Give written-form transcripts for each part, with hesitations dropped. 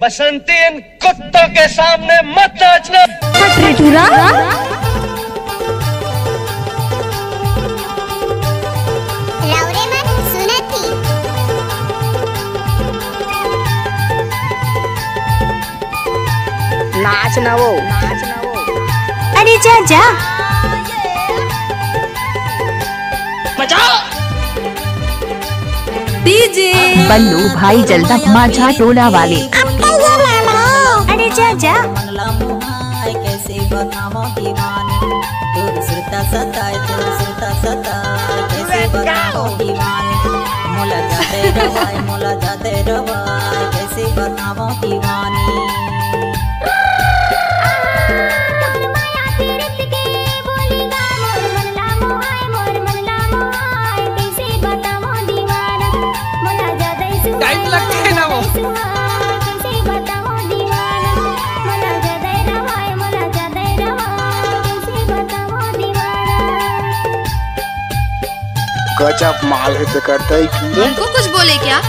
बसंती इन कुत्तों के सामने मत नाचना। नाचना वो अरे जा जा बचाओ। डीजे बल्लू भाई जल्दा माझा टोला वाले। अरे जा जा कैसे बताओ दीवानी तू सुरता सताए कैसे बताओ दीवानी मोला जाते रवाए कैसे बताओ दीवानी। टाइम लगता है ना वो। गजब माल है तो करता ही की। उनको कुछ बोले क्या?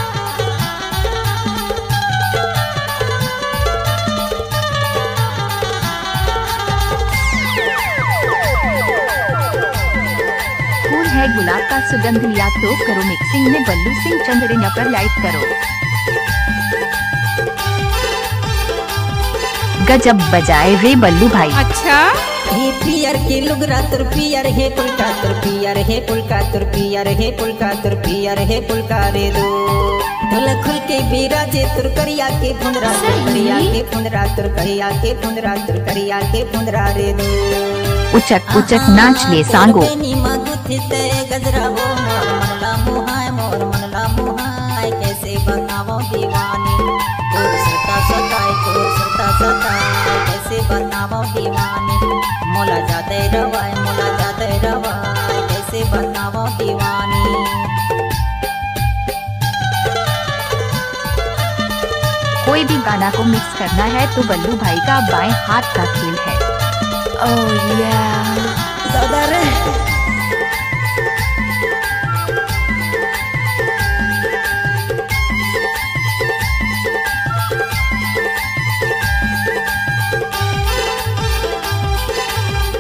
फूल है गुलाब का सुगंध लिया तो करो मिक्सिंग में बल्लू सिंह चंद्रिन पर लाइक करो। गजब बजाए रे बल्लू भाई। अच्छा हे पियर के लुगरा तुर पियर हे पुलका तुर पियर हे पुलका तुर पियर हे पुलका तुर पियर हे पुलका रे दो ढोल खुल के बिराजे तुर करिया के फुंदरा करिया के फुंदरा तुर करिया के फुंदरा तुर करिया के फुंदरा रे दो उचक उचक नाच ले सांगो। गजरा वो मोर मनला मुहाय कैसे बताओ दीवानी तोर सता सताए कैसे बताओ दीवानी मोला जाते रवाए कैसे बताओ दीवानी। कोई भी गाना को मिक्स करना है तो बल्लू भाई का बाएं हाथ का खेल है। ओह या दादा रे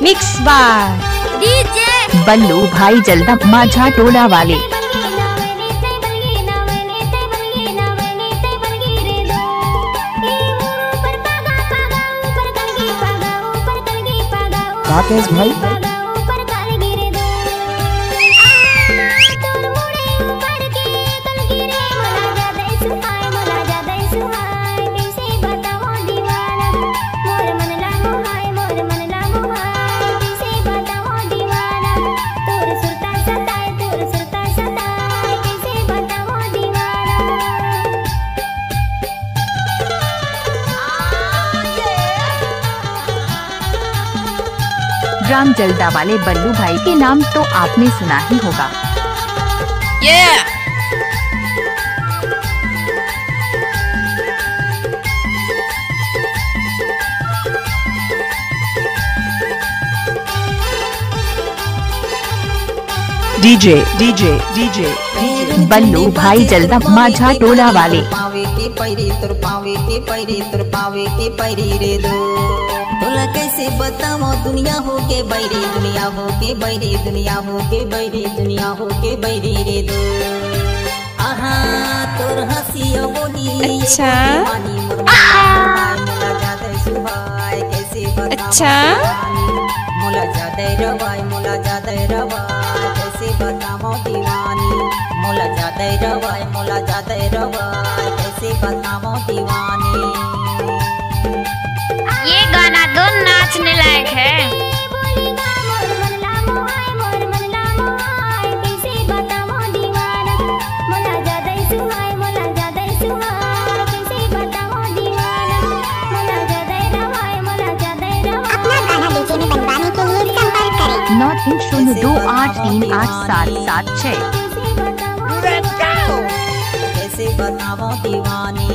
मिक्स बार डीजे बल्लू भाई जल्दा माझा टोला वाले। राकेश भाई राम जल्दा वाले बल्लू भाई के नाम तो आपने सुना ही होगा। डीजे डीजे डीजे बल्लू भाई जल्दा माझा टोला वाले। पावे के पैरी तुर पावे के पैरी तुर पावे के पैरी रे दो तोला कैसे बताओ दुनिया हो के बैरी दुनिया हो के बैरी दुनिया हो के बैरी दुनिया हो के बैरी रे दो आहा तोर हंसिया बोली अच्छा मोला जाते सुहाय कैसे बताओ अच्छा मोला जाते रवाय कैसे बताओ दीवानी मोला जाते रवाय कैसे बताओ दीवानी। ये गाना तो नाचने लायक है। North in 02838776। कैसे बताओ दीवानी।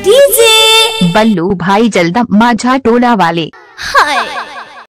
डीजे बल्लू भाई जल्दा माझा टोला वाले। हाय